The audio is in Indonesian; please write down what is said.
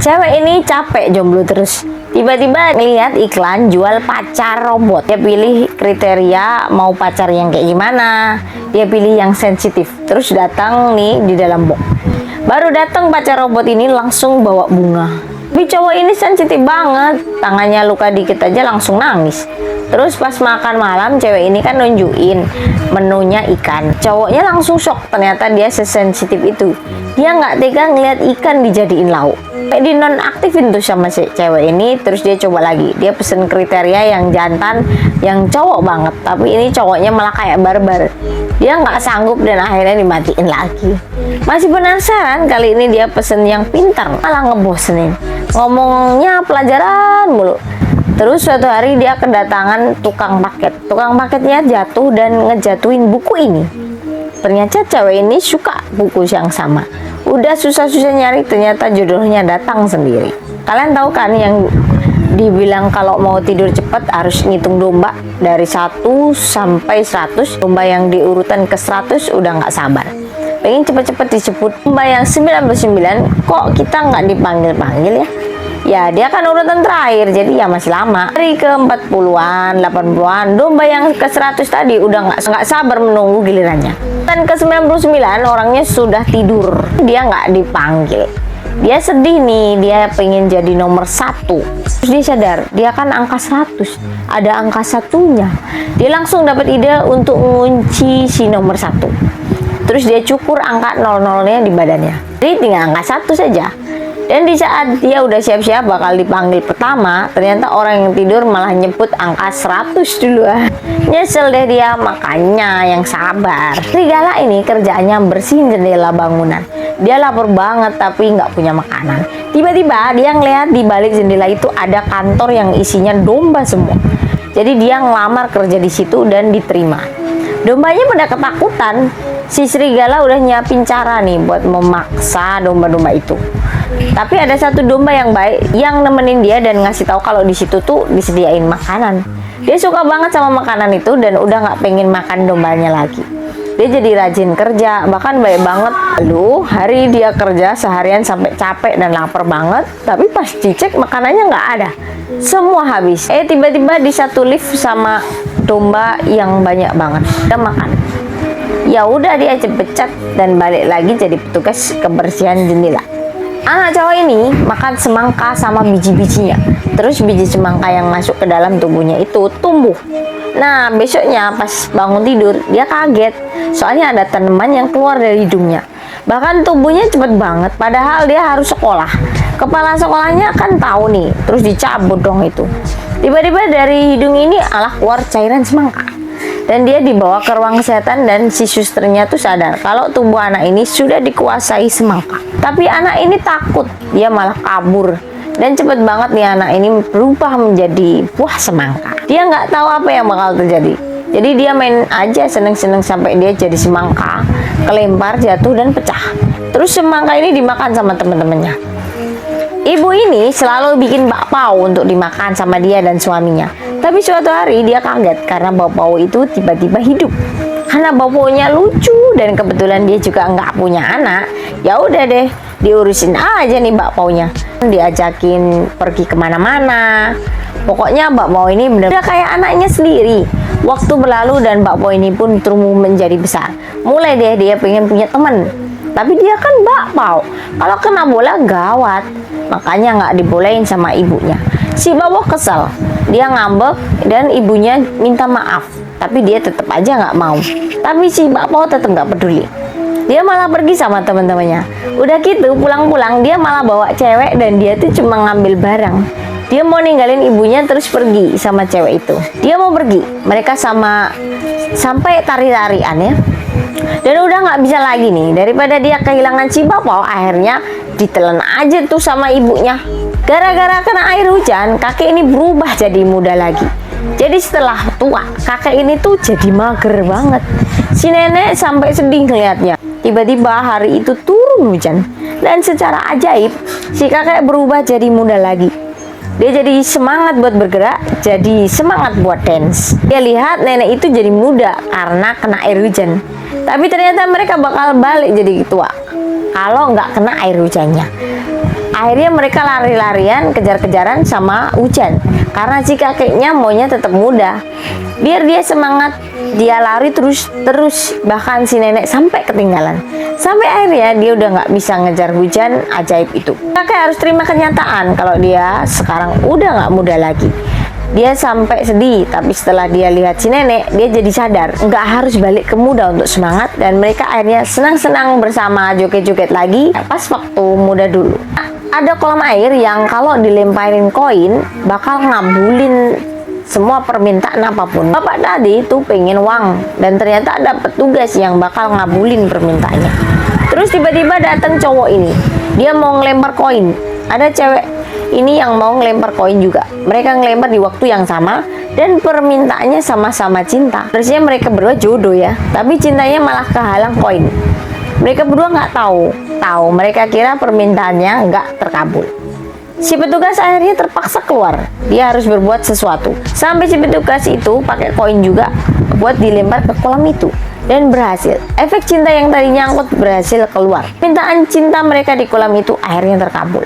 Cewek ini capek jomblo terus. Tiba-tiba lihat iklan jual pacar robot. Dia pilih kriteria mau pacar yang kayak gimana. Dia pilih yang sensitif. Terus datang nih di dalam box. Baru datang pacar robot ini langsung bawa bunga. Tapi cowok ini sensitif banget. Tangannya luka dikit aja langsung nangis. Terus pas makan malam cewek ini kan nunjukin menunya ikan. Cowoknya langsung shock, ternyata dia sesensitif itu. Dia nggak tega ngeliat ikan dijadiin lauk. Kayak di nonaktifin tuh sama si cewek ini. Terus dia coba lagi. Dia pesen kriteria yang jantan, yang cowok banget. Tapi ini cowoknya malah kayak barbar. Dia nggak sanggup dan akhirnya dimatiin lagi. Masih penasaran, kali ini dia pesen yang pintar, malah ngebosenin. Ngomongnya pelajaran mulu. Terus suatu hari dia kedatangan tukang paket. Tukang paketnya jatuh dan ngejatuhin buku ini. Ternyata cewek ini suka buku yang sama. Udah susah-susah nyari, ternyata jodohnya datang sendiri. Kalian tahu kan yang dibilang kalau mau tidur cepat harus ngitung domba dari 1 sampai 100. Domba yang di urutan ke 100 udah nggak sabar. Pengen cepet-cepet disebut. Domba yang 99 kok kita nggak dipanggil-panggil ya? Ya dia kan urutan terakhir, jadi ya masih lama. Dari ke 40-an, 80-an, domba yang ke 100 tadi udah nggak sabar menunggu gilirannya. Dan ke 99 orangnya sudah tidur, dia nggak dipanggil. Dia sedih nih, dia pengen jadi nomor 1. Terus dia sadar, dia kan angka 100, ada angka satunya. Dia langsung dapat ide untuk mengunci si nomor 1. Terus dia cukur angka 00-nya di badannya. Jadi tinggal angka 1 saja. Dan di saat dia udah siap-siap bakal dipanggil pertama, ternyata orang yang tidur malah nyebut angka 100 duluan. Nyesel deh dia, makanya yang sabar. Serigala ini kerjaannya bersihin jendela bangunan. Dia lapar banget tapi nggak punya makanan. Tiba-tiba dia ngeliat di balik jendela itu ada kantor yang isinya domba semua. Jadi dia ngelamar kerja di situ dan diterima. Dombanya pada ketakutan. Si serigala udah nyiapin cara nih buat memaksa domba-domba itu. Tapi ada satu domba yang baik yang nemenin dia dan ngasih tahu kalau di situ tuh disediain makanan. Dia suka banget sama makanan itu dan udah nggak pengen makan dombanya lagi. Dia jadi rajin kerja, bahkan baik banget. Lalu hari dia kerja seharian sampai capek dan lapar banget, tapi pas dicek makanannya nggak ada, semua habis. Tiba-tiba di satu lift sama domba yang banyak banget udah makan. Ya udah dia pecat dan balik lagi jadi petugas kebersihan jendela. Anak cowok ini makan semangka sama biji-bijinya. Terus biji semangka yang masuk ke dalam tubuhnya itu tumbuh. Nah besoknya pas bangun tidur dia kaget. Soalnya ada tanaman yang keluar dari hidungnya. Bahkan tubuhnya cepet banget. Padahal dia harus sekolah. Kepala sekolahnya kan tahu nih. Terus dicabut dong itu. Tiba-tiba dari hidung ini alah keluar cairan semangka. Dan dia dibawa ke ruang kesehatan dan si susternya tuh sadar kalau tubuh anak ini sudah dikuasai semangka. Tapi anak ini takut, dia malah kabur. Dan cepet banget nih anak ini berubah menjadi buah semangka. Dia nggak tahu apa yang bakal terjadi. Jadi dia main aja seneng-seneng sampai dia jadi semangka, kelempar, jatuh dan pecah. Terus semangka ini dimakan sama temen-temennya. Ibu ini selalu bikin bakpao untuk dimakan sama dia dan suaminya. Tapi suatu hari dia kaget karena bakpao itu tiba-tiba hidup. Karena bakpaonya lucu dan kebetulan dia juga nggak punya anak. Ya udah deh, diurusin aja nih bakpaonya. Diajakin pergi kemana-mana. Pokoknya bakpao ini bener-bener kayak anaknya sendiri. Waktu berlalu dan bakpao ini pun tumbuh menjadi besar. Mulai deh dia pengen punya teman. Tapi dia kan bakpao. Kalau kena bola gawat. Makanya nggak dibolehin sama ibunya. Si bakpao kesel. Dia ngambek dan ibunya minta maaf. Tapi dia tetap aja nggak mau. Tapi si bakpao tetap nggak peduli. Dia malah pergi sama teman-temannya. Udah gitu pulang-pulang dia malah bawa cewek dan dia tuh cuma ngambil barang. Dia mau ninggalin ibunya terus pergi sama cewek itu. Dia mau pergi. Mereka sampai tari-tarian ya. Dan udah nggak bisa lagi nih. Daripada dia kehilangan si bakpao, akhirnya ditelan aja tuh sama ibunya. Gara-gara kena air hujan, kakek ini berubah jadi muda lagi. Jadi setelah tua, kakek ini tuh jadi mager banget. Si nenek sampai sedih ngeliatnya. Tiba-tiba hari itu turun hujan. Dan secara ajaib, si kakek berubah jadi muda lagi. Dia jadi semangat buat bergerak, jadi semangat buat dance. Dia lihat nenek itu jadi muda karena kena air hujan. Tapi ternyata mereka bakal balik jadi tua kalau nggak kena air hujannya. Akhirnya mereka lari-larian, kejar-kejaran sama hujan. Karena si kakeknya maunya tetap muda. Biar dia semangat, dia lari terus. Bahkan si nenek sampai ketinggalan. Sampai akhirnya dia udah nggak bisa ngejar hujan ajaib itu. Kakek harus terima kenyataan kalau dia sekarang udah nggak muda lagi. Dia sampai sedih, tapi setelah dia lihat si nenek, dia jadi sadar nggak harus balik ke muda untuk semangat, dan mereka akhirnya senang-senang bersama, joget-joget lagi pas waktu muda dulu. Ada kolam air yang kalau dilemparin koin bakal ngabulin semua permintaan apapun. Bapak tadi itu pengen uang, dan ternyata ada petugas yang bakal ngabulin permintaannya. Terus tiba-tiba datang cowok ini, dia mau ngelempar koin. Ada cewek ini yang mau ngelempar koin juga. Mereka ngelempar di waktu yang sama, dan permintaannya sama-sama cinta. Harusnya mereka berdua jodoh ya, tapi cintanya malah kehalang koin. Mereka berdua nggak tahu, mereka kira permintaannya nggak terkabul. Si petugas akhirnya terpaksa keluar. Dia harus berbuat sesuatu. Sampai si petugas itu pakai koin juga buat dilempar ke kolam itu, dan berhasil. Efek cinta yang tadinya nyangkut berhasil keluar. Permintaan cinta mereka di kolam itu akhirnya terkabul.